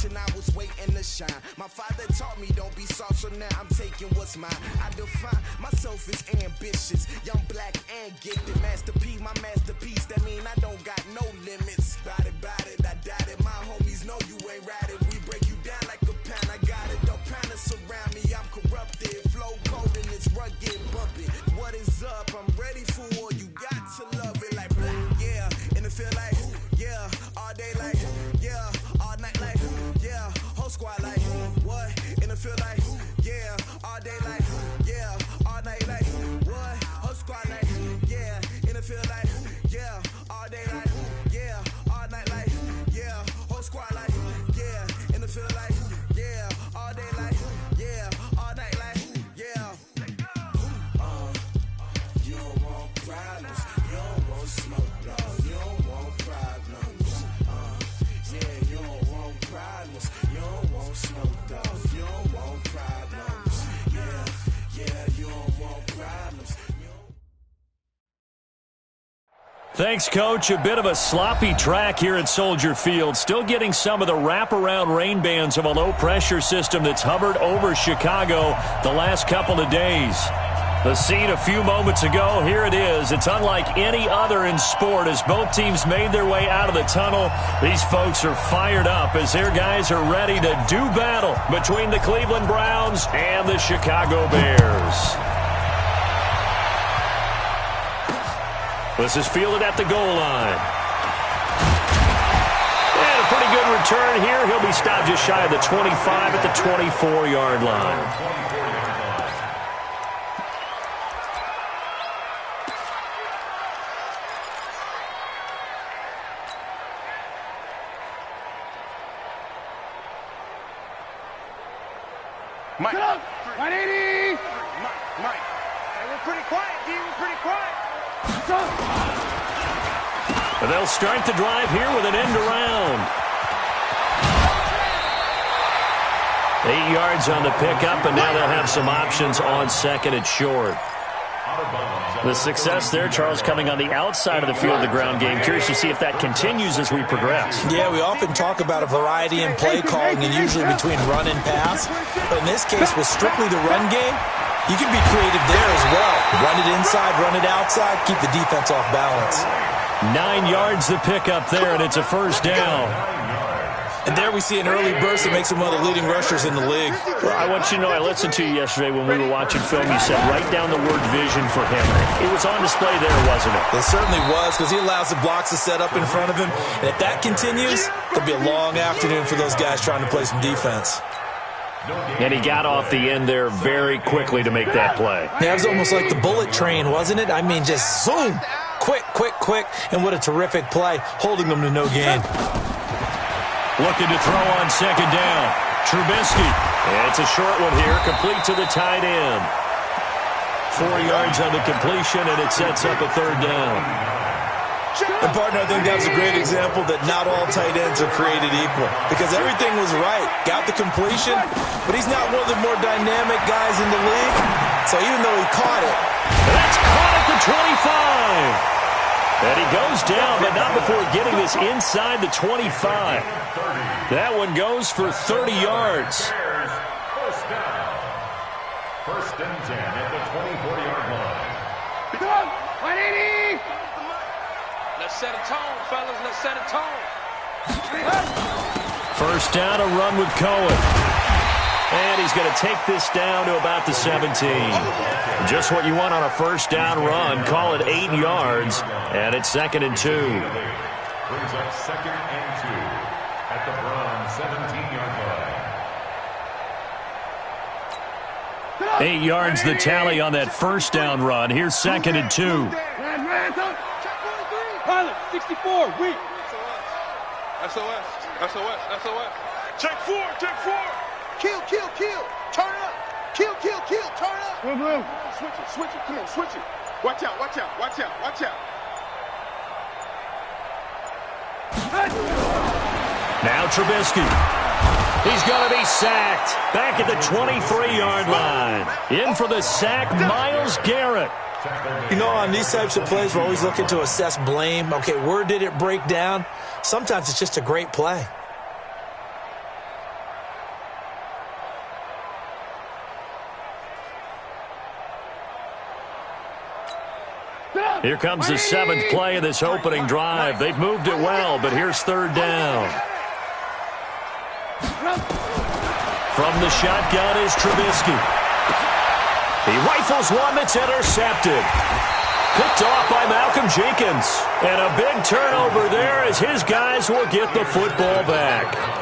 competition, I was waiting to shine. My father taught me don't be soft, so now I'm taking what's mine. I define myself as ambitious, young, black, and gifted. Master P, my masterpiece, that mean I don't got no limits. Bout it, I doubt it. My homies know you ain't ratted. We break you down like a pound. I got it, don't pound to surround me. I'm corrupted, flow cold and it's rugged, bumping. What is up? I'm ready for war. You got to love it like black, yeah. And it feel like, yeah. All day like, yeah. All night like, yeah. Whole squad like, what? And it feel like, yeah. All day like, yeah. All night like, what? Whole squad like, yeah. And it feel like, yeah. All day like, yeah. All night like, yeah. Whole squad like, yeah. And it feel like, yeah. All day like, yeah. All night like, yeah. You don't want problems. You don't want smoke, no. You don't want problems. Yeah, you don't want problems. You don't want smoke, dog. You don't want problems. Yeah, you don't want problems. Thanks, Coach. A bit of a sloppy track here at Soldier Field. Still getting some of the wraparound rain bands of a low-pressure system that's hovered over Chicago the last couple of days. The scene a few moments ago, here it is. It's unlike any other in sport as both teams made their way out of the tunnel. These folks are fired up as their guys are ready to do battle between the Cleveland Browns and the Chicago Bears. This is fielded at the goal line. And a pretty good return here. He'll be stopped just shy of the 25 at the 24-yard line. Mike. 180. Mike. Hey, we're pretty quiet, D. We're pretty quiet. But they'll start the drive here with an end around. 8 yards on the pickup, and now they'll have some options on second and short. The success there, Charles, coming on the outside of the field of the ground game. Curious to see if that continues as we progress. Yeah, we often talk about a variety in play calling and usually between run and pass. But in this case, with strictly the run game, you can be creative there as well. Run it inside, run it outside, keep the defense off balance. 9 yards the pickup there, and it's a first down. And there we see an early burst that makes him one of the leading rushers in the league. Well, I want you to know, I listened to you yesterday when we were watching film. You said write down the word vision for him. It was on display there, wasn't it? It certainly was, because he allows the blocks to set up in front of him. And if that continues, it'll be a long afternoon for those guys trying to play some defense. And he got off the end there very quickly to make that play. Yeah, it was almost like the bullet train, wasn't it? I mean, just zoom. Quick. And what a terrific play, holding them to no gain. Looking to throw on second down. Trubisky. And it's a short one here, complete to the tight end. 4 yards on the completion, and it sets up a third down. And, partner, I think that was a great example that not all tight ends are created equal. Because everything was right. Got the completion, but he's not one of the more dynamic guys in the league. So even though he caught it. That's caught at the 25. And he goes down, but not before getting this inside the 25. That one goes for 30 yards. First down. First and 10 at the 24-yard line. 180. Let's set a tone, fellas. Let's set a tone. First down, a run with Cohen. And he's going to take this down to about the 17. Just what you want on a first down run. Call it 8 yards, and it's second and 2. Brings up second and 2 at the Browns 17-yard line. 8 yards the tally on that first down run. Here's second and 2. Pilot, 64, weak. SOS. Check 4. Kill. Turn up. Kill. Turn up. Blue. Switch it. Come on, switch it. Watch out. Now Trubisky. He's going to be sacked. Back at the 23-yard line. In for the sack, Myles Garrett. You know, on these types of plays, we're always looking to assess blame. Okay, where did it break down? Sometimes it's just a great play. Here comes the 7th play of this opening drive. They've moved it well, but here's 3rd down. From the shotgun is Trubisky. He rifles one that's intercepted. Picked off by Malcolm Jenkins. And a big turnover there as his guys will get the football back.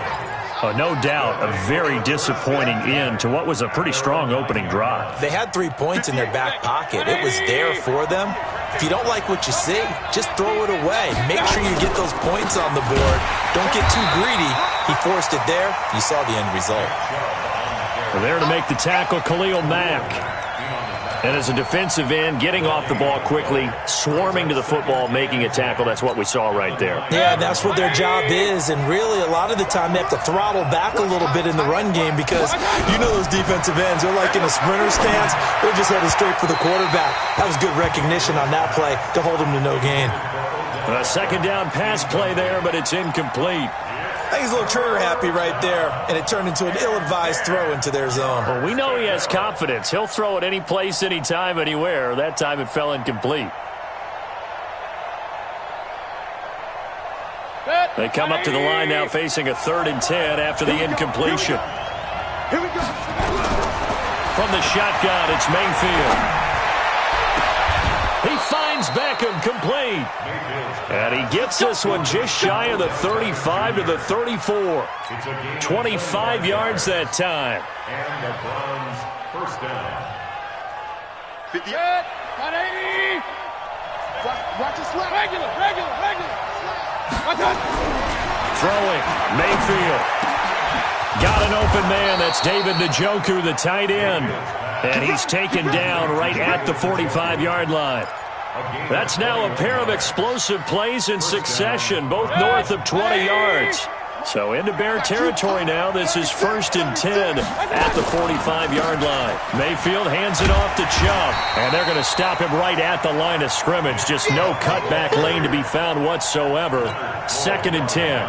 No doubt a very disappointing end to what was a pretty strong opening drive. They had 3 points in their back pocket. It was there for them. If you don't like what you see, just throw it away. Make sure you get those points on the board. Don't get too greedy. He forced it there. You saw the end result. Well, there to make the tackle, Khalil Mack. And as a defensive end, getting off the ball quickly, swarming to the football, making a tackle, that's what we saw right there. Yeah, that's what their job is, and really a lot of the time they have to throttle back a little bit in the run game because you know those defensive ends, they're like in a sprinter stance, they're just headed straight for the quarterback. That was good recognition on that play to hold them to no gain. A 2nd down pass play there, but it's incomplete. I think he's a little trigger happy right there, and it turned into an ill-advised throw into their zone. Well, we know he has confidence. He'll throw it any place, anytime, anywhere. That time it fell incomplete. They come up to the line now facing a 3rd and 10 after the incompletion. Here we go. From the shotgun, it's Mayfield. He finds Beckham complete. And he gets this one just shy of the 35 to the 34. 25 yards that time. And the Browns first down. 50. 180. Watch it slap. Regular. Watch it. Throwing. Mayfield. Got an open man. That's David Njoku, the tight end. And he's taken down right at the 45-yard line. That's now a pair of explosive plays in succession, both north of 20 yards. So into Bear territory now. This is 1st and 10 at the 45-yard line. Mayfield hands it off to Chubb, and they're going to stop him right at the line of scrimmage. Just no cutback lane to be found whatsoever. 2nd and 10.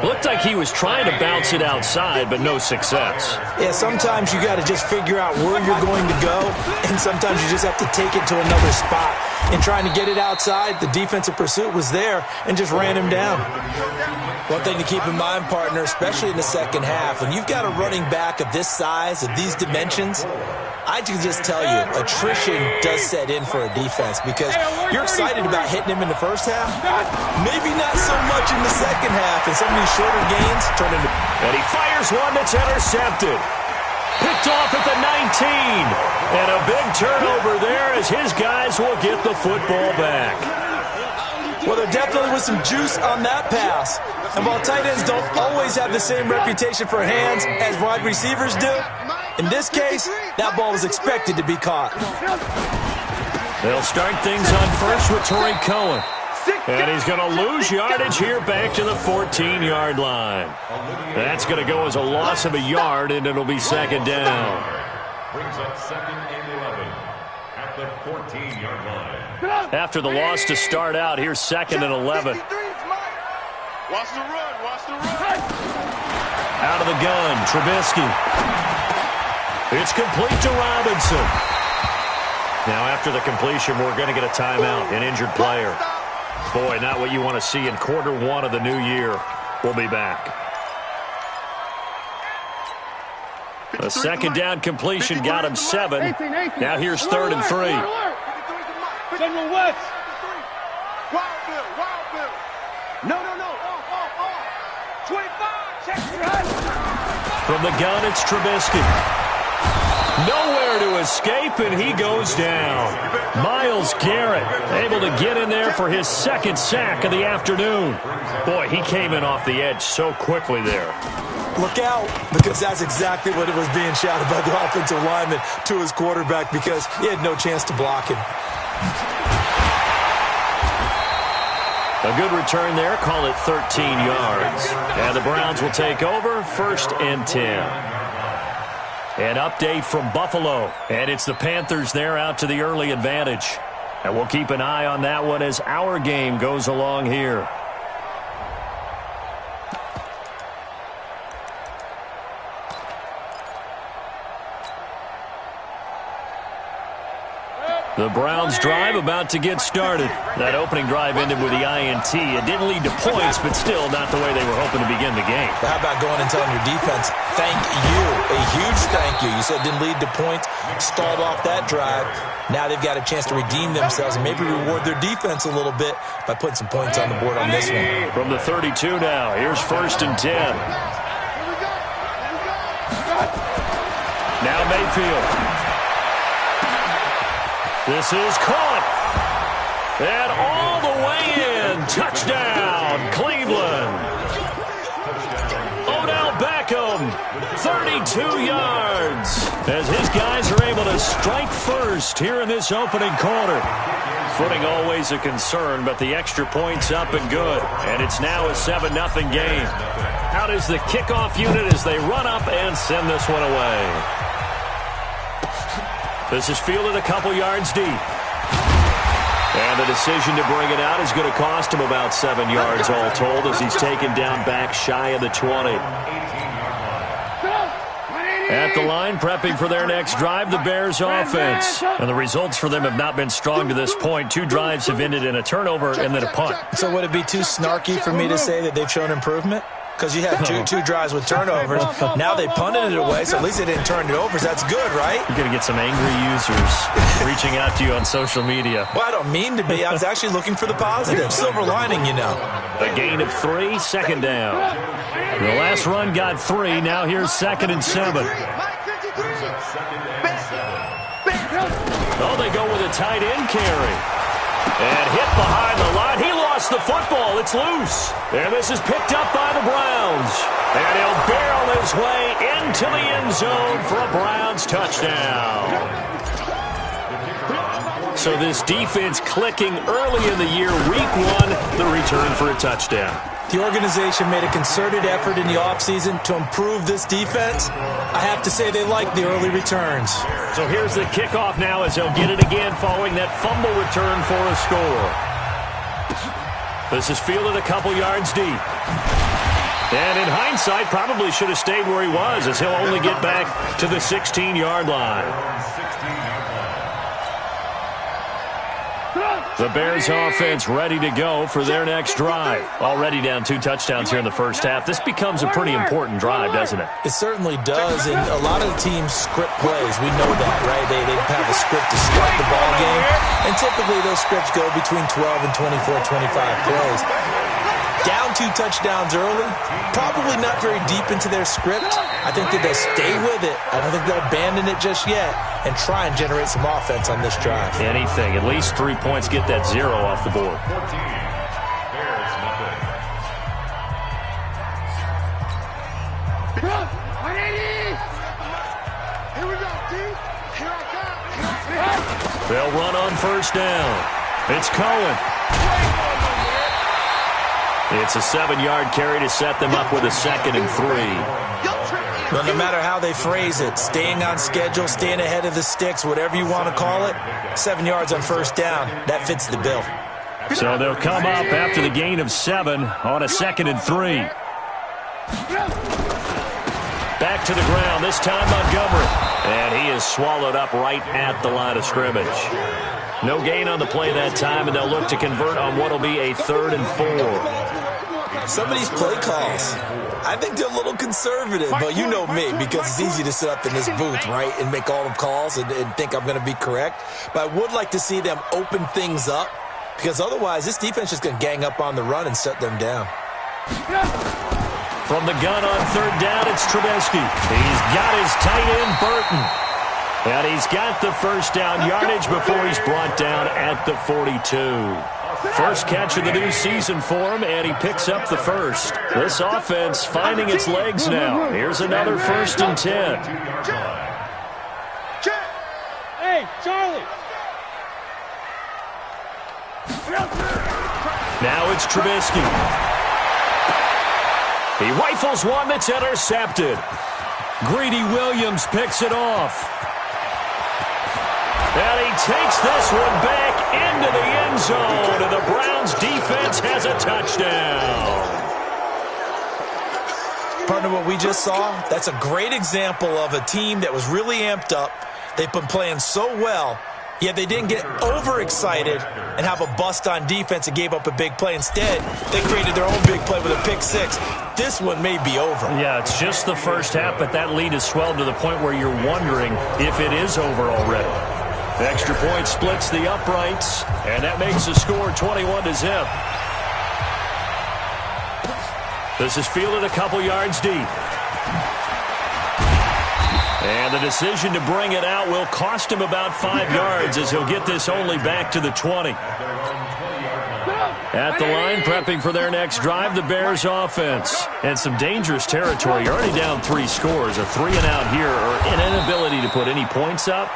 Looked like he was trying to bounce it outside, but no success. Yeah, sometimes you got to just figure out where you're going to go, and sometimes you just have to take it to another spot. And trying to get it outside, the defensive pursuit was there and just ran him down. One thing to keep in mind, partner, especially in the second half, when you've got a running back of this size, of these dimensions, I can just tell you, attrition does set in for a defense because you're excited about hitting him in the first half, maybe not so much in the second half, and some of these shorter gains turn into... And he fires one that's intercepted. Picked off at the 19. And a big turnover there as his guys will get the football back. Well, there definitely was some juice on that pass. And while tight ends don't always have the same reputation for hands as wide receivers do, in this case, that ball was expected to be caught. They'll start things on first with Torrey Cohen. And he's going to lose yardage here back to the 14-yard line. That's going to go as a loss of a yard, and it'll be 2nd down. Brings up 2nd and 11 at the 14-yard line. After the loss to start out, here's 2nd and 11. Watch the run. Out of the gun, Trubisky. It's complete to Robinson. Now, after the completion, we're going to get a timeout, an injured player. Boy, not what you want to see in quarter 1 of the new year. We'll be back. A 2nd down completion got him 7. Now here's 3rd and 3. General West. Wild Bill. No. 25. Check your head. From the gun, it's Trubisky. Nowhere to escape, and he goes down. Myles Garrett able to get in there for his 2nd sack of the afternoon. Boy, he came in off the edge so quickly there. Look out, because that's exactly what it was being shouted by the offensive lineman to his quarterback because he had no chance to block him. A good return there, call it 13 yards. And the Browns will take over, 1st and 10. An update from Buffalo, and it's the Panthers there out to the early advantage. And we'll keep an eye on that one as our game goes along here. The Browns drive about to get started. That opening drive ended with the INT. It didn't lead to points, but still not the way they were hoping to begin the game. How about going and telling your defense, thank you, a huge thank you. You said it didn't lead to points, stalled off that drive. Now they've got a chance to redeem themselves and maybe reward their defense a little bit by putting some points on the board on this one. From the 32 now, here's 1st and 10. Now Mayfield. This is caught. And all the way in. Touchdown, Cleveland. Odell Beckham, 32 yards. As his guys are able to strike first here in this opening quarter. Footing always a concern, but the extra point's up and good. And it's now a 7-0 game. Out is the kickoff unit as they run up and send this one away. This is fielded a couple yards deep. And the decision to bring it out is going to cost him about 7 yards all told as he's taken down back shy of the 20. At the line, prepping for their next drive, the Bears offense. And the results for them have not been strong to this point. 2 drives have ended in a turnover and then a punt. So would it be too snarky for me to say that they've shown improvement? Because you had two drives with turnovers. Now they punted it away, so at least they didn't turn it over. So that's good, right? You're going to get some angry users reaching out to you on social media. Well, I don't mean to be. I was actually looking for the positive. Silver lining, you know. A gain of 3, 2nd down. The last run got 3. Now here's 2nd and 7. Oh, they go with a tight end carry. And hit behind the line. He lost the football. It's loose. And this is picked up by the Browns. And he'll barrel his way into the end zone for a Browns touchdown. So this defense clicking early in the year. Week 1, the return for a touchdown. The organization made a concerted effort in the offseason to improve this defense. I have to say they like the early returns. So here's the kickoff now as he'll get it again following that fumble return for a score. This is fielded a couple yards deep. And in hindsight, probably should have stayed where he was as he'll only get back to the 16-yard line. The Bears offense ready to go for their next drive. Already down 2 touchdowns here in the first half. This becomes a pretty important drive, doesn't it? It certainly does, and a lot of the teams script plays. We know that, right? They have a script to start the ball game, and typically those scripts go between 12 and 24, 25 plays. Down 2 touchdowns early, probably not very deep into their script. I think that they'll stay with it. I don't think they'll abandon it just yet and try and generate some offense on this drive. Anything. At least 3 points, get that 0 off the board. They'll run on 1st down. It's Cohen. It's a 7-yard carry to set them up with a 2nd and 3. Well, no matter how they phrase it, staying on schedule, staying ahead of the sticks, whatever you want to call it, 7 yards on 1st down, that fits the bill. So they'll come up after the gain of 7 on a 2nd and 3. Back to the ground, this time Montgomery. And he is swallowed up right at the line of scrimmage. No gain on the play that time, and they'll look to convert on what will be a 3rd and 4. Some of these play calls, I think they're a little conservative, but you know me, because it's easy to sit up in this booth, right, and make all the calls and think I'm going to be correct. But I would like to see them open things up, because otherwise this defense is going to gang up on the run and shut them down. From the gun on 3rd down, it's Trubisky. He's got his tight end, Burton. And he's got the 1st down yardage before he's brought down at the 42. First catch of the new season for him, and he picks up the 1st. This offense finding its legs now. Here's another 1st and 10. Hey, Charlie. Now it's Trubisky. He rifles one that's intercepted. Greedy Williams picks it off. And he takes this one back into the end zone, and the Browns defense has a touchdown. Partner, what we just saw, that's a great example of a team that was really amped up. They've been playing so well, Yeah, they didn't get overexcited and have a bust on defense and gave up a big play. Instead, they created their own big play with a pick six. This one may be over. Yeah, it's just the first half, but that lead has swelled to the point where you're wondering if it is over already. The extra point splits the uprights, and that makes the score 21-0. This is fielded a couple yards deep. And the decision to bring it out will cost him about 5 yards as he'll get this only back to the 20. At the line, prepping for their next drive, the Bears offense. And some dangerous territory. You're already down 3 scores. A 3-and-out here or an inability to put any points up.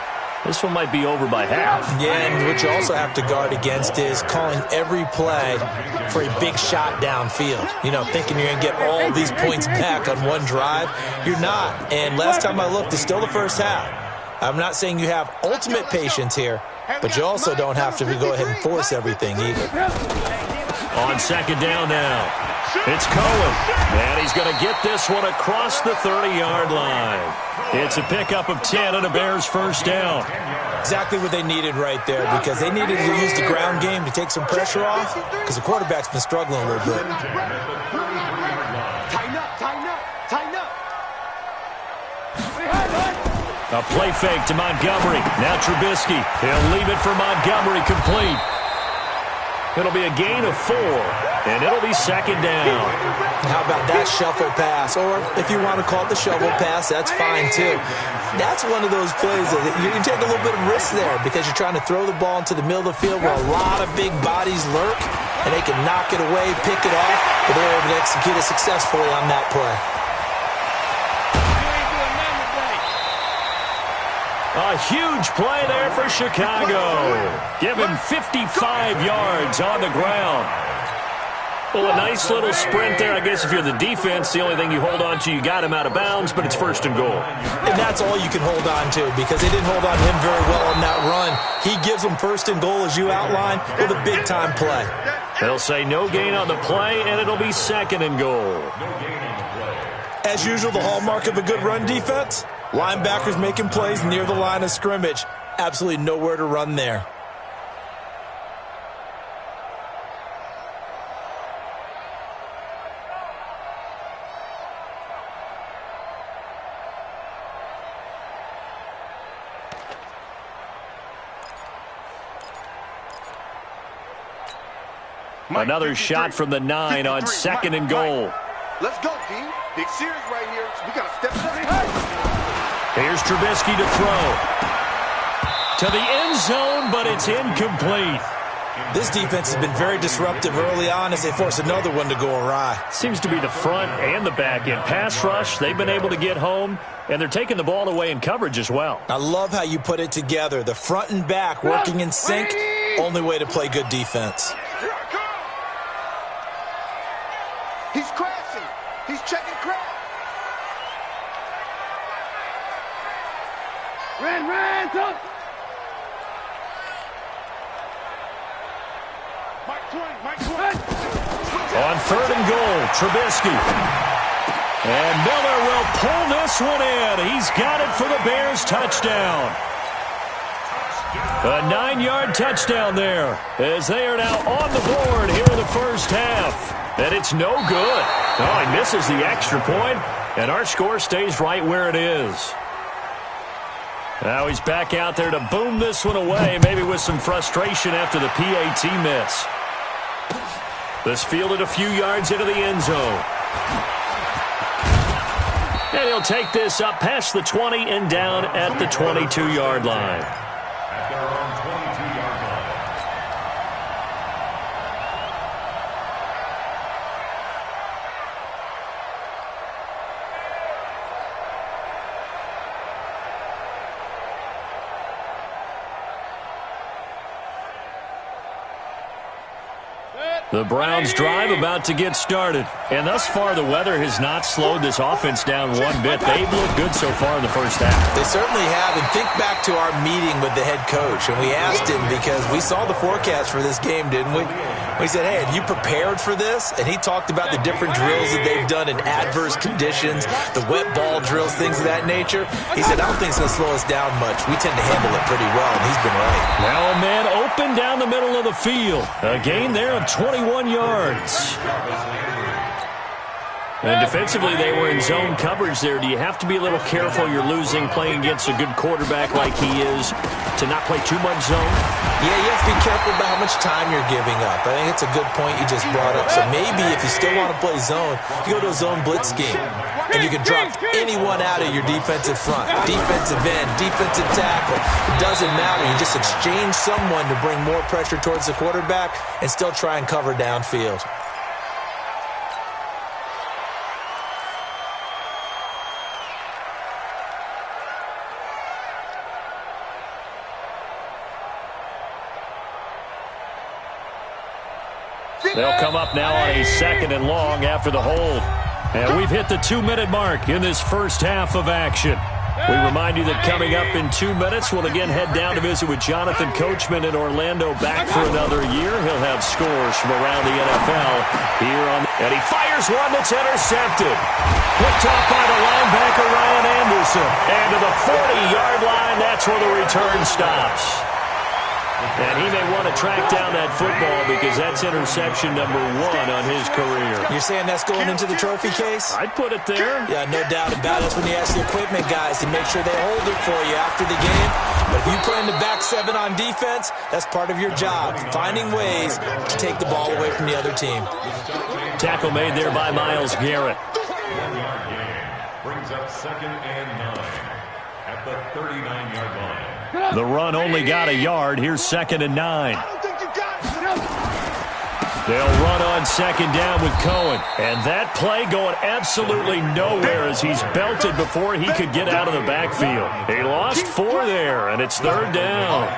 This one might be over by half. Yeah, and what you also have to guard against is calling every play for a big shot downfield. You know, thinking you're going to get all these points back on one drive. You're not. And last time I looked, it's still the first half. I'm not saying you have ultimate patience here, but you also don't have to go ahead and force everything either. On second down now. It's Cohen, and he's going to get this one across the 30-yard line. It's a pickup of 10 and a Bears first down. Exactly what they needed right there, because they needed to use the ground game to take some pressure off, because the quarterback's been struggling a little bit. Tighten up, tighten up, tighten up. A play fake to Montgomery. Now Trubisky. He'll leave it for Montgomery complete. It'll be a gain of 4, and it'll be second down. How about that shuffle pass? Or if you want to call it the shovel pass, that's fine too. That's one of those plays that you can take a little bit of risk there because you're trying to throw the ball into the middle of the field where a lot of big bodies lurk, and they can knock it away, pick it off, but they're able to execute it successfully on that play. A huge play there for Chicago. Give him 55 yards on the ground. Well, a nice little sprint there. I guess if you're the defense, the only thing you hold on to, you got him out of bounds, but it's first and goal. And that's all you can hold on to because they didn't hold on to him very well on that run. He gives them first and goal, as you outlined, with a big-time play. They'll say no gain on the play, and it'll be second and goal. As usual, the hallmark of a good run defense, linebackers making plays near the line of scrimmage. Absolutely nowhere to run there. Another shot from the 9 on second and goal. Let's go, D. Big series right here. We got to step it up. Here's Trubisky to throw. To the end zone, but it's incomplete. This defense has been very disruptive early on as they force another one to go awry. Seems to be the front and the back end. Pass rush, they've been able to get home, and they're taking the ball away in coverage as well. I love how you put it together. The front and back working in sync, only way to play good defense. He's crashing. He's checking crash. Ran, up. Mike 20. On third and goal, Trubisky. And Miller will pull this one in. He's got it for the Bears touchdown. A 9-yard touchdown there as they are now on the board here in the first half. And it's no good. Oh, he misses the extra point, and our score stays right where it is. Now he's back out there to boom this one away, maybe with some frustration after the PAT miss. This fielded a few yards into the end zone. And he'll take this up past the 20 and down at the 22-yard line. At their own 22-yard line. The Browns drive about to get started. And thus far, the weather has not slowed this offense down one bit. They've looked good so far in the first half. They certainly have. And think back to our meeting with the head coach. And we asked him because we saw the forecast for this game, didn't we? He said, hey, have you prepared for this? And he talked about the different drills that they've done in adverse conditions, the wet ball drills, things of that nature. He said, I don't think it's going to slow us down much. We tend to handle it pretty well, and he's been right. Now a man open down the middle of the field. A gain there of 21 yards. And defensively, they were in zone coverage there. Do you have to be a little careful you're losing playing against a good quarterback like he is to not play too much zone? Yeah, you have to be careful about how much time you're giving up. I think it's a good point you just brought up. So maybe if you still want to play zone, you go to a zone blitz scheme. And you can drop anyone out of your defensive front. Defensive end, defensive tackle. It doesn't matter. You just exchange someone to bring more pressure towards the quarterback and still try and cover downfield. They'll come up now on a 2nd and long after the hold. And we've hit the 2-minute mark in this first half of action. We remind you that coming up in 2 minutes, we'll again head down to visit with Jonathan Coachman in Orlando, back for another year. He'll have scores from around the NFL here on. And he fires one that's intercepted. Picked off by the linebacker, Ryan Anderson. And to the 40-yard line, that's where the return stops. And he may want to track down that football because that's interception number 1 on his career. You're saying that's going into the trophy case? I'd put it there. Yeah, no doubt about it. That's when you ask the equipment guys to make sure they hold it for you after the game. But if you play in the back 7 on defense, that's part of your job, finding ways to take the ball away from the other team. Tackle made there by Myles Garrett. 1-yard gain brings up 2nd and 9 at the 39-yard line. The run only got a yard. Here's 2nd and 9. They'll run on 2nd down with Cohen. And that play going absolutely nowhere as he's belted before he could get out of the backfield. He lost 4 there, and it's 3rd down.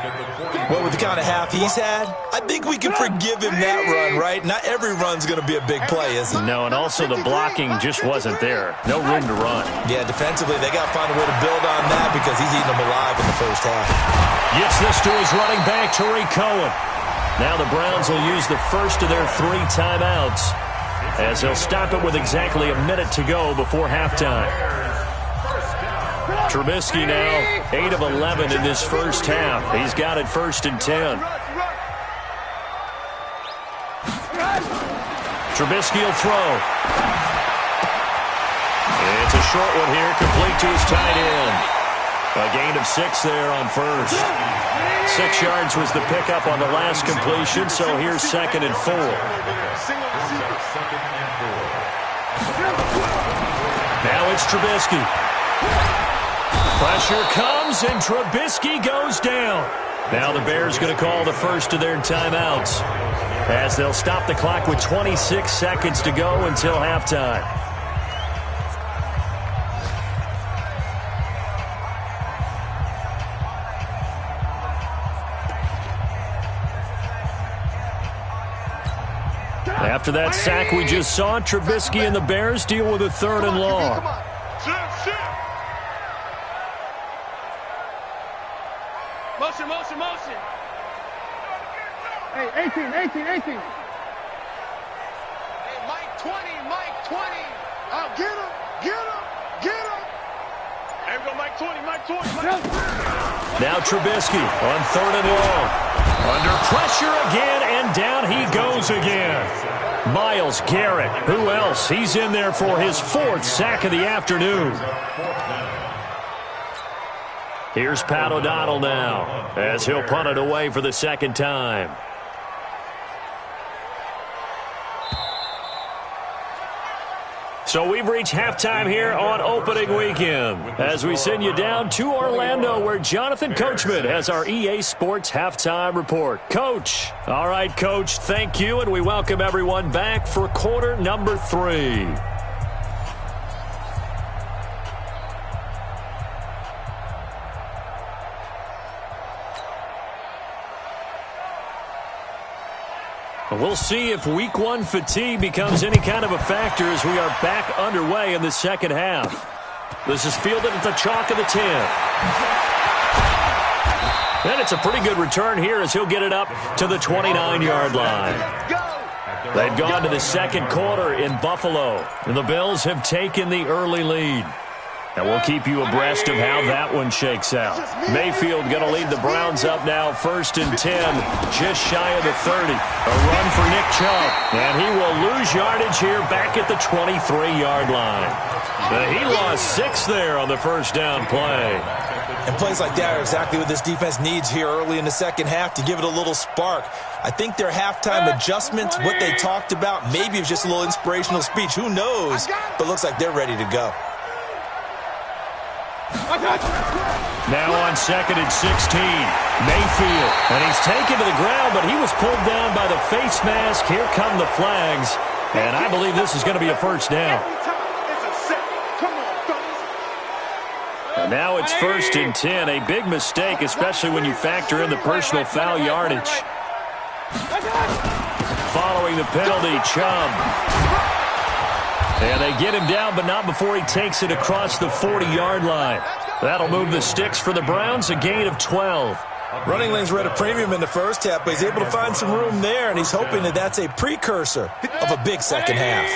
Well, with the kind of half he's had, I think we can forgive him that run, right? Not every run's going to be a big play, is it? No, and also the blocking just wasn't there. No room to run. Yeah, defensively, they got to find a way to build on that because he's eating them alive in the first half. Gets this to his running back, Tariq Cohen. Now the Browns will use the first of their 3 timeouts as they'll stop it with exactly a minute to go before halftime. Trubisky now 8 of 11 in this first half. He's got it 1st and 10. Trubisky will throw. It's a short one here, complete to his tight end. A gain of 6 there on first. 6 yards was the pickup on the last completion, so here's 2nd and 4. Now it's Trubisky. Pressure comes, and Trubisky goes down. Now the Bears going to call the first of their timeouts as they'll stop the clock with 26 seconds to go until halftime. After that sack we just saw, Trubisky and the Bears deal with a 3rd and long. Motion, motion, motion. Hey, 18. Hey, Mike 20. Oh, get him. There we go, Mike 20. Now Trubisky on 3rd and long. Under pressure again, and down he goes again. Myles Garrett, who else? He's in there for his 4th sack of the afternoon. Here's Pat O'Donnell now as he'll punt it away for the 2nd time. So we've reached halftime here on opening weekend as we send you down to Orlando where Jonathan Coachman has our EA Sports halftime report. Coach. All right, Coach, thank you, and we welcome everyone back for quarter number 3. We'll see if week 1 fatigue becomes any kind of a factor as we are back underway in the 2nd half. This is fielded at the chalk of the 10. And it's a pretty good return here as he'll get it up to the 29-yard line. They've gone to the second quarter in Buffalo, and the Bills have taken the early lead. And we'll keep you abreast of how that one shakes out. Mayfield going to lead the Browns up now, 1st and 10, just shy of the 30. A run for Nick Chubb, and he will lose yardage here back at the 23-yard line. He lost 6 there on the first down play. And plays like that are exactly what this defense needs here early in the second half to give it a little spark. I think their halftime adjustments, what they talked about, maybe it's just a little inspirational speech. Who knows? But looks like they're ready to go. Now on 2nd and 16, Mayfield. And he's taken to the ground, but he was pulled down by the face mask. Here come the flags. And I believe this is going to be a first down. And now it's 1st and 10. A big mistake, especially when you factor in the personal foul yardage. Following the penalty, Chubb. And they get him down, but not before he takes it across the 40-yard line. That'll move the sticks for the Browns, a gain of 12. Running lanes were at a premium in the first half, but he's able to find some room there, and he's hoping that that's a precursor of a big second half.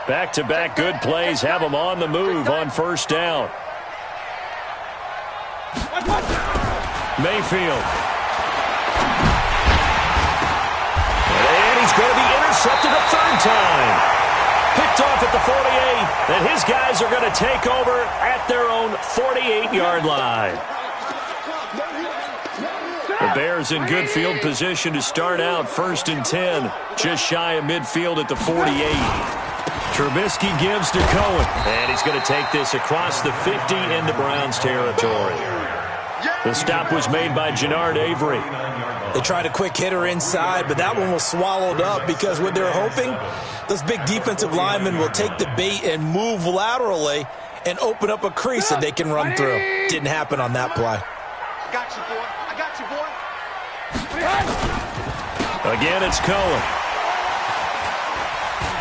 Back-to-back good plays have him on the move on first down. Mayfield. And he's going to be intercepted a third time. Picked off at the 48, and his guys are going to take over at their own 48-yard line. The Bears in good field position to start out 1st and 10, just shy of midfield at the 48. Trubisky gives to Cohen, and he's going to take this across the 50 into Browns territory. The stop was made by Jannard Avery. They tried a quick hitter inside, but that one was swallowed up because what they're hoping, those big defensive linemen will take the bait and move laterally and open up a crease that they can run through. Didn't happen on that play. I got you, boy. I got you, boy. Again, it's Cohen.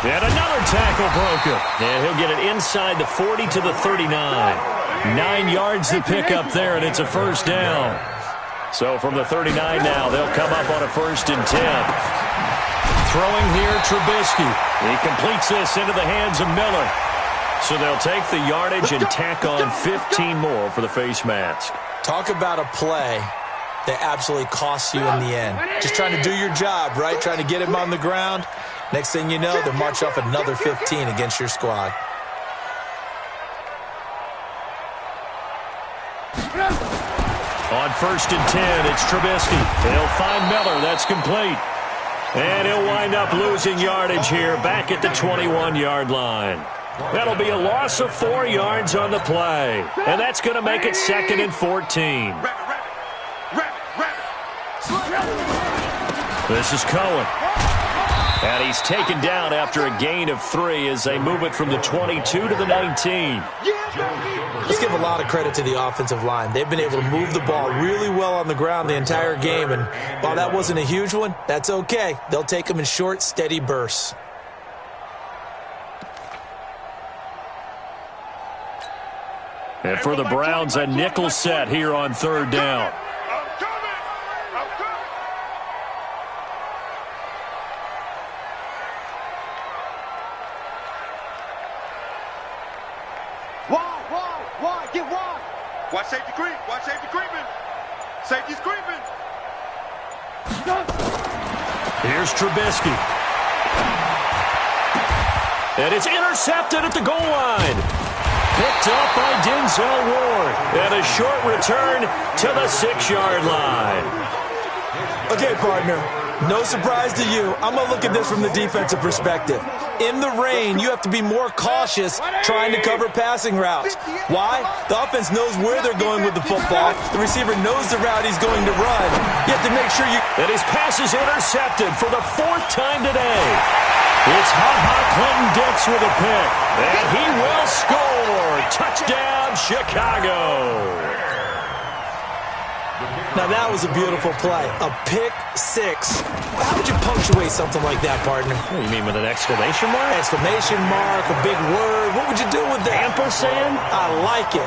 And another tackle broken. And he'll get it inside the 40 to the 39. 9 yards to pick up there, and it's a first down. So from the 39 now, they'll come up on a 1st and 10. Throwing here, Trubisky. He completes this into the hands of Miller. So they'll take the yardage and tack on 15 more for the face mask. Talk about a play that absolutely costs you in the end. Just trying to do your job, right? Trying to get him on the ground. Next thing you know, they'll march off another 15 against your squad. On 1st and 10, it's Trubisky. They'll find Miller. That's complete. And he'll wind up losing yardage here back at the 21-yard line. That'll be a loss of 4 yards on the play. And that's going to make it 2nd and 14. This is Cohen. And he's taken down after a gain of 3 as they move it from the 22 to the 19. Let's give a lot of credit to the offensive line. They've been able to move the ball really well on the ground the entire game. And while that wasn't a huge one, that's okay. They'll take them in short, steady bursts. And for the Browns, a nickel set here on 3rd down. Why? Get wide. Watch safety creep. Watch safety creeping. Safety's creeping. Here's Trubisky. And it's intercepted at the goal line. Picked up by Denzel Ward. And a short return to the 6-yard line. Okay, partner. No surprise to you. I'm going to look at this from the defensive perspective. In the rain, you have to be more cautious trying to cover passing routes. Why? The offense knows where they're going with the football. The receiver knows the route he's going to run. You have to make sure you... And his pass is intercepted for the 4th time today. It's Ha-Ha Clinton Dix with a pick. And he will score. Touchdown, Chicago. Now, that was a beautiful play. A pick 6. How would you punctuate something like that, partner? What, you mean with an exclamation mark? Exclamation mark, a big word. What would you do with that? Ampersand? I like it.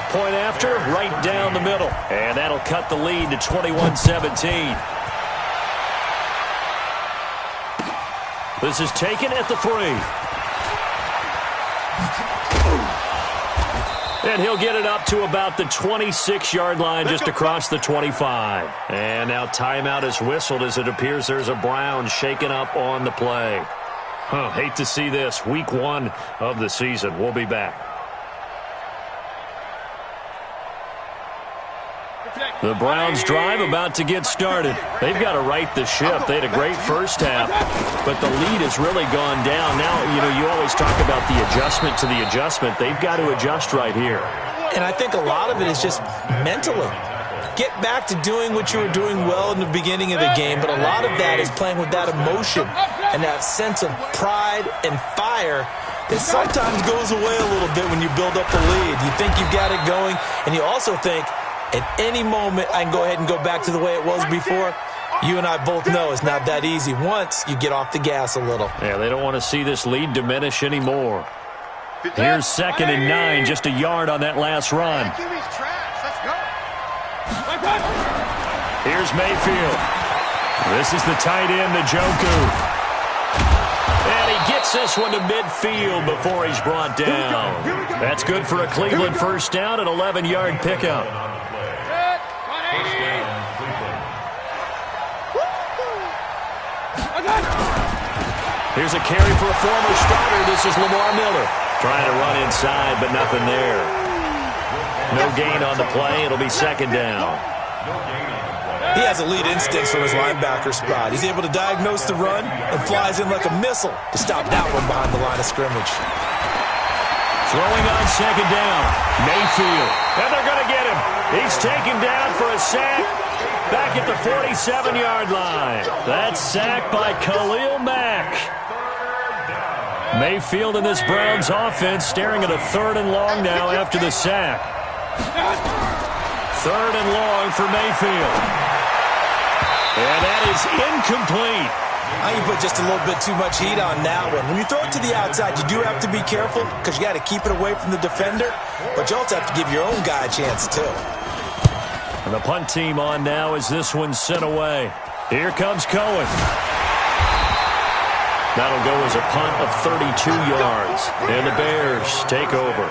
Point after, right down the middle. And that'll cut the lead to 21-17. This is taken at the 3. And he'll get it up to about the 26-yard line, just across the 25. And now timeout is whistled as it appears there's a Brown shaken up on the play. Hate to see this. Week 1 of the season. We'll be back. The Browns drive about to get started. They've got to right the ship. They had a great first half, but the lead has really gone down. Now, you always talk about the adjustment to the adjustment. They've got to adjust right here. And I think a lot of it is just mentally. Get back to doing what you were doing well in the beginning of the game, but a lot of that is playing with that emotion and that sense of pride and fire that sometimes goes away a little bit when you build up the lead. You think you've got it going, and you also think, at any moment, I can go ahead and go back to the way it was before. You and I both know it's not that easy once you get off the gas a little. Yeah, they don't want to see this lead diminish anymore. Here's 2nd and 9, just a yard on that last run. Here's Mayfield. This is the tight end, Njoku. And he gets this one to midfield before he's brought down. That's good for a Cleveland first down, an 11-yard pickup. Here's a carry for a former starter. This is Lamar Miller. Trying to run inside, but nothing there. No gain on the play. It'll be 2nd down. He has elite instincts from his linebacker spot. He's able to diagnose the run and flies in like a missile to stop that one behind the line of scrimmage. Throwing on 2nd down. Mayfield. And they're going to get him. He's taken down for a sack. Back at the 47-yard line. That's sacked by Khalil Mack. Mayfield in this Browns offense staring at a 3rd and long now after the sack. 3rd and long for Mayfield. And that is incomplete. Now you put just a little bit too much heat on that one. When you throw it to the outside, you do have to be careful because you got to keep it away from the defender, but you also have to give your own guy a chance too. And the punt team on now as this one's sent away. Here comes Cohen. That'll go as a punt of 32 yards. And the Bears take over.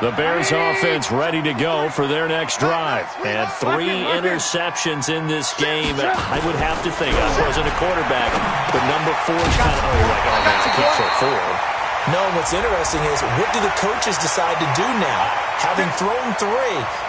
The Bears offense ready to go for their next drive. And 3 interceptions in this game. I would have to think, I wasn't a quarterback, but number 4 is kind of, oh, man, I can't throw 4. No, what's interesting is, what do the coaches decide to do now? Having thrown 3,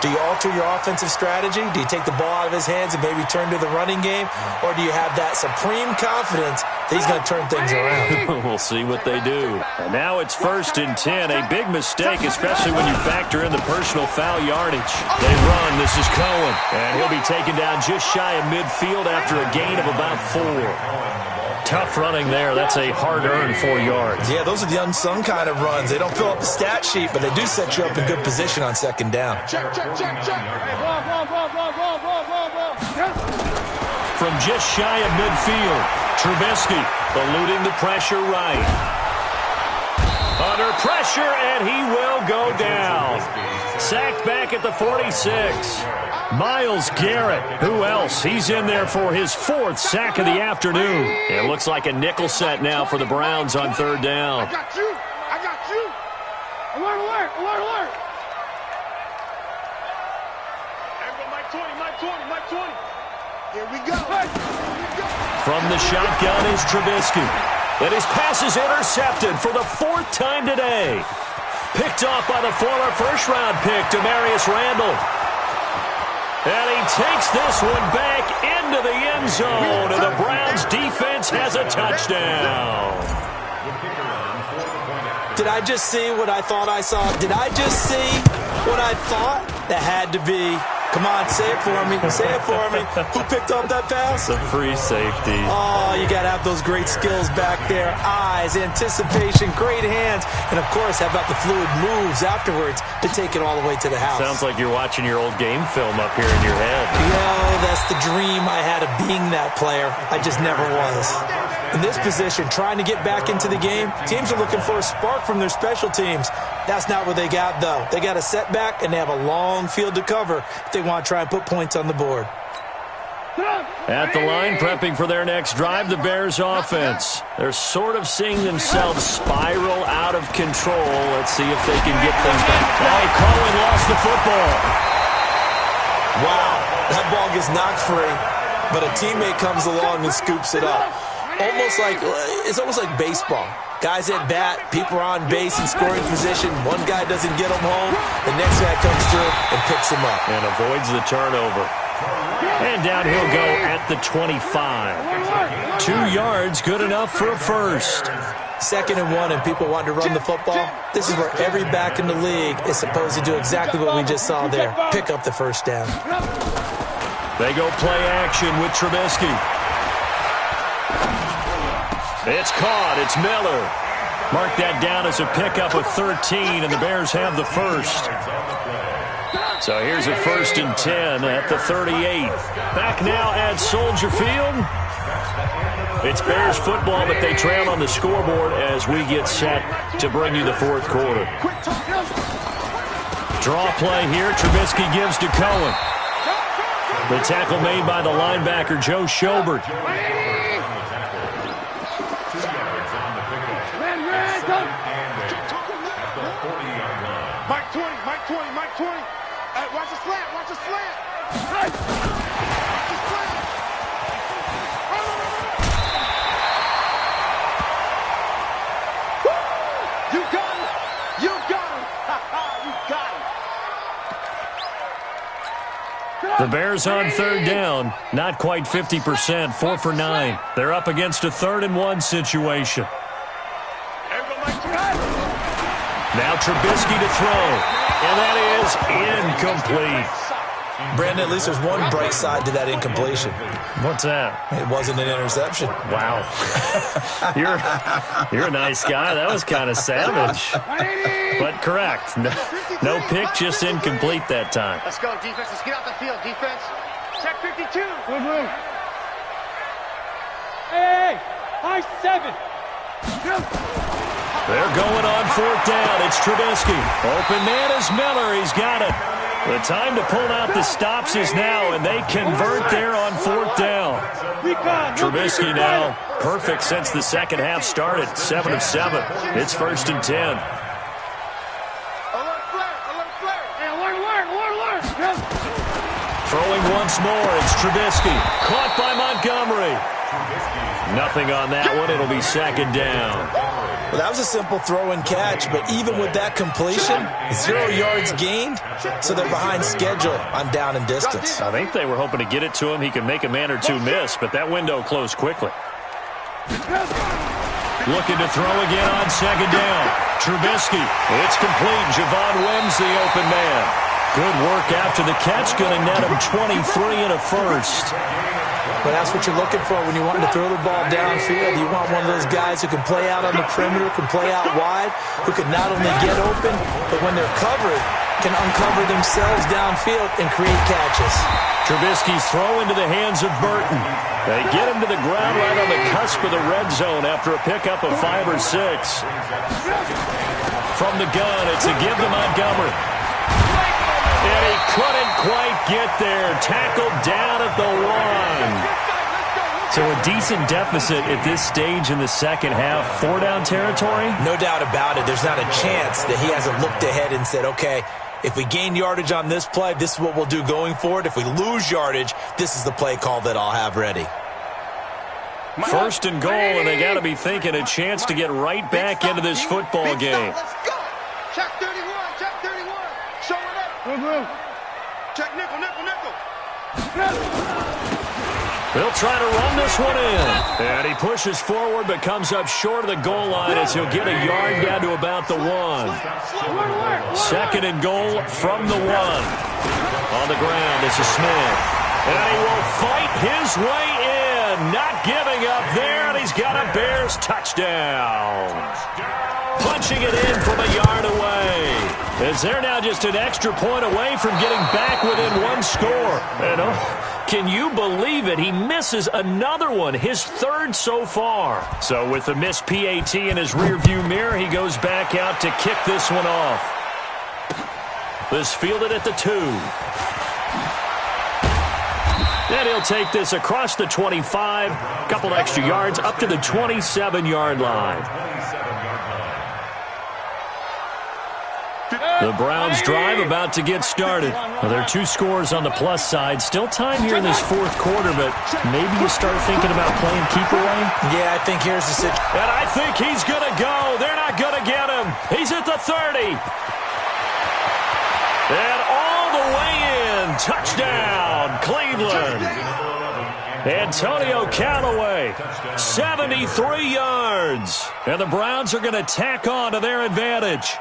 do you alter your offensive strategy? Do you take the ball out of his hands and maybe turn to the running game? Or do you have that supreme confidence that he's going to turn things around? We'll see what they do. And now it's 1st and 10. A big mistake, especially when you factor in the personal foul yardage. They run. This is Cohen. And he'll be taken down just shy of midfield after a gain of about 4. Tough running there. That's a hard-earned 4 yards. Yeah, those are the unsung kind of runs. They don't fill up the stat sheet, but they do set you up in good position on 2nd down. Check. From just shy of midfield, Trubisky eluding the pressure right. Under pressure, and he will go down. Sacked back at the 46. Myles Garrett, who else? He's in there for his 4th sack of the afternoon. It looks like a nickel set now for the Browns on 3rd down. I got you. Alert. Mike 20. Here we go. From the shotgun is Trubisky. And his pass is intercepted for the 4th time today. Picked off by the former first-round pick, Demarius Randall. And he takes this one back into the end zone, and the Browns defense has a touchdown. Did I just see what I thought I saw? Did I just see what I thought? That had to be. Come on, say it for me. Say it for me. Who picked up that pass? The free safety. Oh, you got to have those great skills back there. Eyes, anticipation, great hands. And, of course, how about the fluid moves afterwards to take it all the way to the house? Sounds like you're watching your old game film up here in your head. Yeah, that's the dream I had of being that player. I just never was. In this position, trying to get back into the game, teams are looking for a spark from their special teams. That's not what they got, though. They got a setback, and they have a long field to cover if they want to try and put points on the board. At the line, prepping for their next drive, the Bears offense. They're sort of seeing themselves spiral out of control. Let's see if they can get things back. Oh, Cohen lost the football. Wow, that ball gets knocked free, but a teammate comes along and scoops it up. It's almost like baseball. Guys at bat, people are on base in scoring position. One guy doesn't get them home. The next guy comes through and picks him up. And avoids the turnover. And down he'll go at the 25. 2 yards, good enough for a first. 2nd and 1, and people want to run the football. This is where every back in the league is supposed to do exactly what we just saw there. Pick up the first down. They go play action with Trubisky. It's caught. It's Miller. Mark that down as a pickup of 13, and the Bears have the first. So here's a 1st and 10 at the 38. Back now at Soldier Field. It's Bears football, but they trail on the scoreboard as we get set to bring you the 4th quarter. Draw play here. Trubisky gives to Cohen. The tackle made by the linebacker, Joe Schobert. Mike 20. Hey, watch the slant. Watch the slant. Watch the slant. You got him. You got him. You got him. The Bears on 3rd down. Not quite 50%. 4 for 9. They're up against a 3rd and 1 situation. Now Trubisky to throw. And that is incomplete. Brandon, at least there's one bright side to that incompletion. What's that? It wasn't an interception. Wow. You're a nice guy. That was kind of savage. But correct. No pick, just incomplete that time. Let's go, defense. Let's get out the field, defense. Check 52. Good. Hey, high 7. They're going on 4th down. It's Trubisky. Open man is Miller. He's got it. The time to pull out the stops is now, and they convert there on 4th down. Trubisky now perfect since the second half started. 7 of 7. It's 1st and 10. Throwing once more. It's Trubisky. Caught by Montgomery. Nothing on that one. It'll be 2nd down. Well, that was a simple throw and catch, but even with that completion, 0 yards gained, so they're behind schedule on down and distance. I think they were hoping to get it to him. He could make a man or two miss, but that window closed quickly. Looking to throw again on 2nd down. Trubisky. It's complete. Javon Wims, the open man. Good work after the catch. Going to net him 23 and a first. But that's what you're looking for when you want to throw the ball downfield. You want one of those guys who can play out on the perimeter, can play out wide, who can not only get open, but when they're covered, can uncover themselves downfield and create catches. Trubisky's throw into the hands of Burton. They get him to the ground right on the cusp of the red zone after a pickup of 5 or 6. From the gun, it's a give to Montgomery. And he couldn't quite get there. Tackled down at the 1. So a decent deficit at this stage in the second half. 4 down territory? No doubt about it. There's not a chance that he hasn't looked ahead and said, okay, if we gain yardage on this play, this is what we'll do going forward. If we lose yardage, this is the play call that I'll have ready. 1st and goal, and they got to be thinking a chance to get right back into this football game. Let's go. Check 31. Check 31. Showing up. Check nickel. They'll try to run this one in. And he pushes forward but comes up short of the goal line as he'll get a yard down to about the 1. 2nd and goal from the 1. On the ground is a Smith. And he will fight his way in. Not giving up there, and he's got a Bears touchdown. Punching it in from a yard away. As they're now just an extra point away from getting back within 1 score. And can you believe it? He misses another one, his 3rd so far. So with the missed PAT in his rearview mirror, he goes back out to kick this one off. This fielded at the 2. And he'll take this across the 25, a couple extra yards, up to the 27-yard line. The Browns drive about to get started. Well, there are 2 scores on the plus side. Still time here in this fourth quarter, but maybe you start thinking about playing keep away? Yeah, I think here's the situation. And I think he's going to go. They're not going to get him. He's at the 30. And all the way in. Touchdown, Cleveland. Antonio Callaway, 73 yards. And the Browns are going to tack on to their advantage.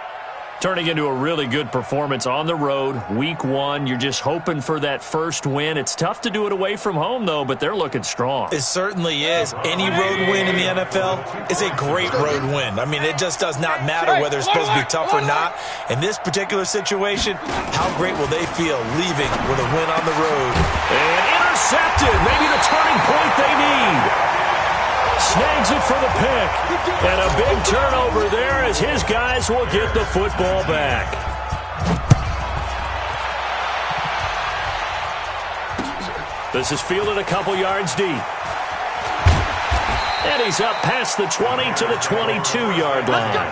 Turning into a really good performance on the road. Week 1, you're just hoping for that first win. It's tough to do it away from home, though, but they're looking strong. It certainly is. Any road win in the NFL is a great road win. I mean, it just does not matter whether it's supposed to be tough or not. In this particular situation, how great will they feel leaving with a win on the road? And intercepted. Maybe the turning point they need. Snags it for the pick. And a big turnover there as his guys will get the football back. This is fielded a couple yards deep. And he's up past the 20 to the 22-yard line.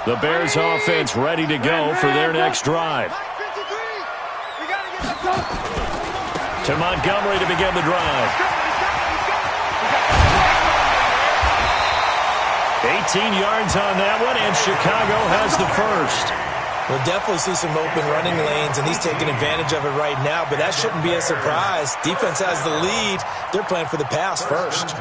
The Bears offense ready to go for their next drive. To Montgomery to begin the drive. 18 yards on that one, and Chicago has the first. We'll definitely see some open running lanes, and he's taking advantage of it right now, but that shouldn't be a surprise. Defense has the lead. They're playing for the pass first.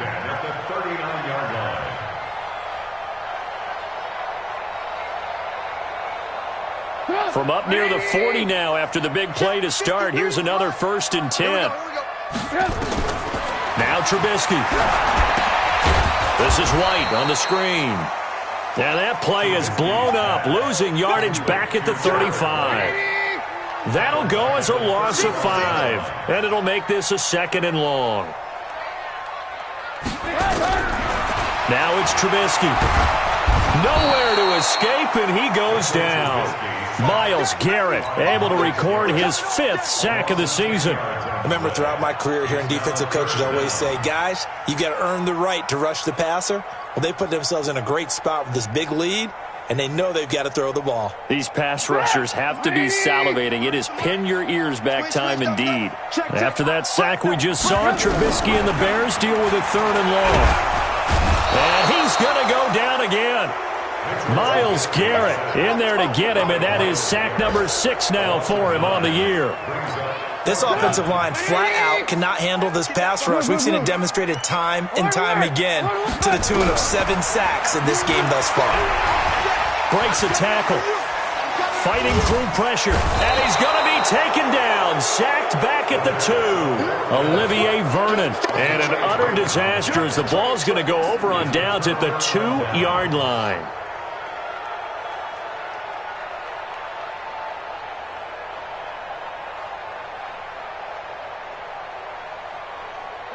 From up near the 40 now after the big play to start. Here's another 1st and 10. Now Trubisky. This is White on the screen. Now that play is blown up, losing yardage back at the 35. That'll go as a loss of 5, and it'll make this a 2nd and long. Now it's Trubisky. Nowhere to escape, and he goes down. Myles Garrett able to record his 5th sack of the season. I remember throughout my career hearing defensive coaches always say, guys, you got to earn the right to rush the passer. Well, they put themselves in a great spot with this big lead, and they know they've got to throw the ball. These pass rushers have to be salivating. It is pin your ears back time indeed. After that sack we just saw, Trubisky and the Bears deal with a 3rd and long. And he's going to go down again. Myles Garrett in there to get him, and that is sack number 6 now for him on the year. This offensive line flat out cannot handle this pass rush. We've seen it demonstrated time and time again to the tune of 7 sacks in this game thus far. Breaks a tackle. Fighting through pressure. And he's going to be taken down. Sacked back at the 2. Olivier Vernon. And an utter disaster as the ball's going to go over on downs at the 2-yard line.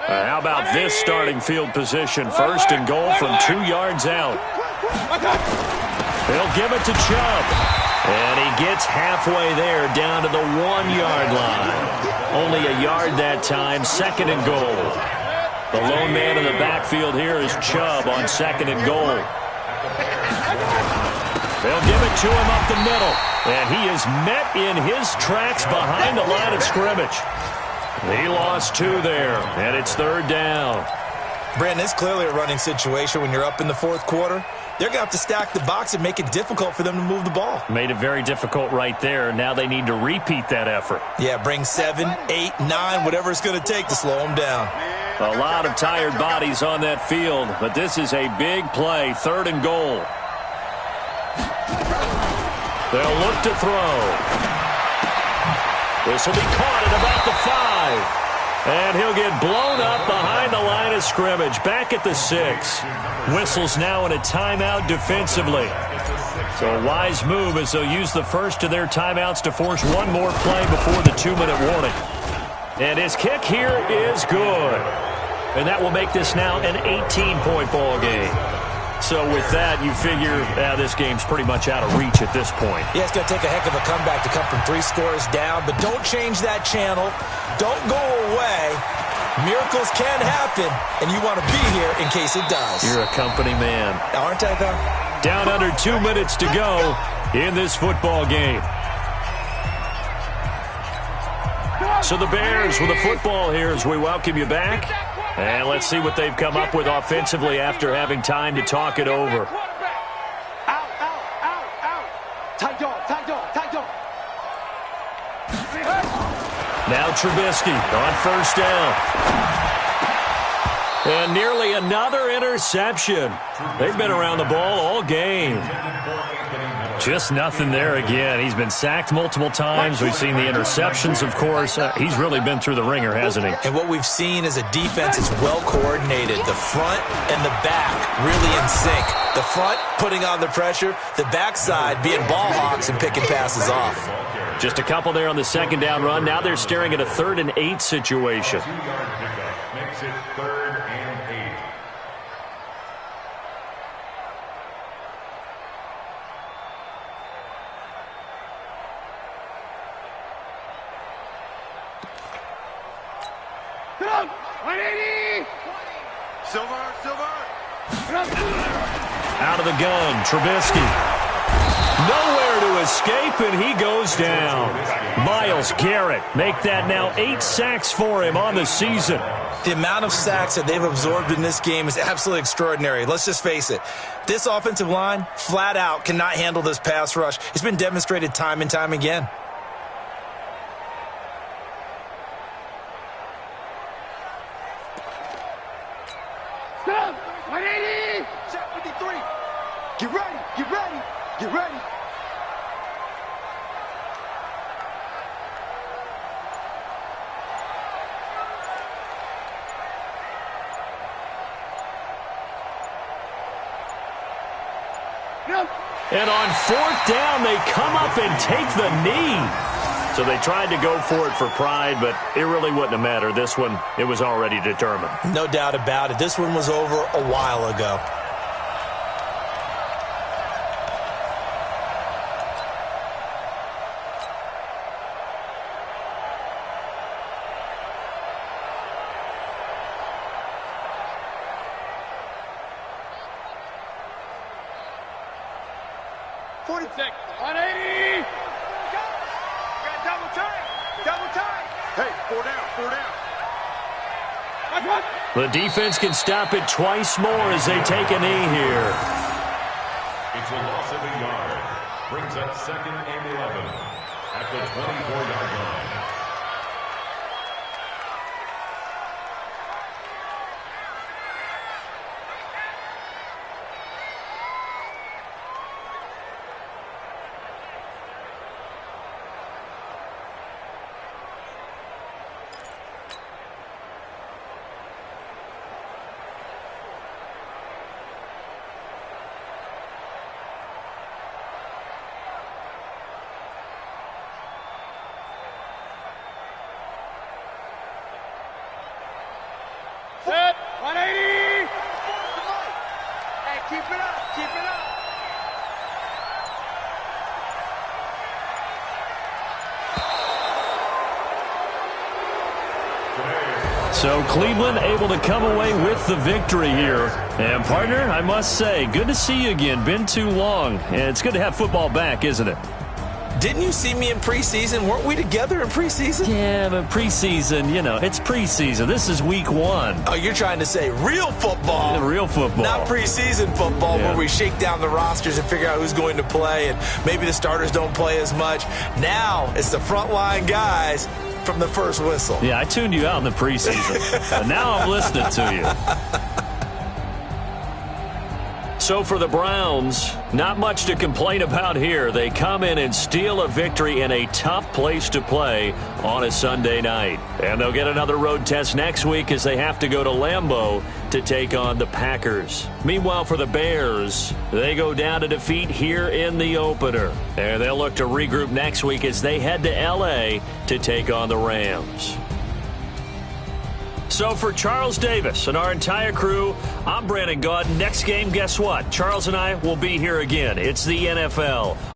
How about this starting field position? 1st and goal from 2 yards out. They'll give it to Chubb. And he gets halfway there down to the 1-yard line. Only a yard that time, 2nd and goal. The lone man in the backfield here is Chubb on 2nd and goal. They'll give it to him up the middle. And he is met in his tracks behind the line of scrimmage. He lost 2 there, and it's 3rd down. Brandon, it's clearly a running situation when you're up in the 4th quarter. They're going to have to stack the box and make it difficult for them to move the ball. Made it very difficult right there. Now they need to repeat that effort. Yeah, bring 7, 8, 9, whatever it's going to take to slow them down. A lot of tired bodies on that field, but this is a big play, 3rd and goal. They'll look to throw. This will be caught at about the 5. And he'll get blown up behind the line of scrimmage. Back at the 6. Whistles now in a timeout defensively. So a wise move as they'll use the first of their timeouts to force one more play before the 2-minute warning. And his kick here is good. And that will make this now an 18-point ball game. So with that, you figure this game's pretty much out of reach at this point. Yeah, it's going to take a heck of a comeback to come from 3 scores down, but don't change that channel. Don't go away. Miracles can happen, and you want to be here in case it does. You're a company man. Aren't I, though? Down under 2 minutes to go in this football game. So the Bears with the football here as we welcome you back. And let's see what they've come up with offensively after having time to talk it over. Out, out, out, out. Tight dog, tight dog, tight dog. Now Trubisky on first down. And nearly another interception. They've been around the ball all game. Just nothing there again. He's been sacked multiple times. We've seen the interceptions, of course. He's really been through the ringer, hasn't he? And what we've seen is a defense is well coordinated. The front and the back really in sync. The front putting on the pressure. The backside being ball hawks and picking passes off. Just a couple there on the second down run. Now they're staring at a 3rd and 8 situation. 2-yard pickup makes it 3rd and 8. Come on, 180. Silver, silver. Out of the gun, Trubisky. Nowhere to escape, and he goes down. Myles Garrett make that now 8 sacks for him on the season. The amount of sacks that they've absorbed in this game is absolutely extraordinary. Let's just face it. This offensive line, flat out, cannot handle this pass rush. It's been demonstrated time and time again. Stop, 180. Check 53. Get ready, get ready, get ready. And on 4th down, they come up and take the knee. So they tried to go for it for pride, but it really wouldn't have mattered. This one, it was already determined. No doubt about it. This one was over a while ago. The defense can stop it twice more as they take a knee here. It's a loss of a yard. Brings up 2nd and 11 at the 24-yard line. Set, 180. Hey, keep it up, keep it up. So Cleveland able to come away with the victory here. And partner, I must say, good to see you again. Been too long. And it's good to have football back, isn't it? Didn't you see me in preseason? Weren't we together in preseason? Yeah, but preseason, you know, it's preseason. This is week 1. Oh, you're trying to say real football. Real football. Not preseason football where we shake down the rosters and figure out who's going to play, and maybe the starters don't play as much. Now it's the frontline guys from the first whistle. Yeah, I tuned you out in the preseason. And now I'm listening to you. So for the Browns, not much to complain about here. They come in and steal a victory in a tough place to play on a Sunday night. And they'll get another road test next week as they have to go to Lambeau to take on the Packers. Meanwhile, for the Bears, they go down to defeat here in the opener. And they'll look to regroup next week as they head to L.A. to take on the Rams. So for Charles Davis and our entire crew, I'm Brandon Gaudin. Next game, guess what? Charles and I will be here again. It's the NFL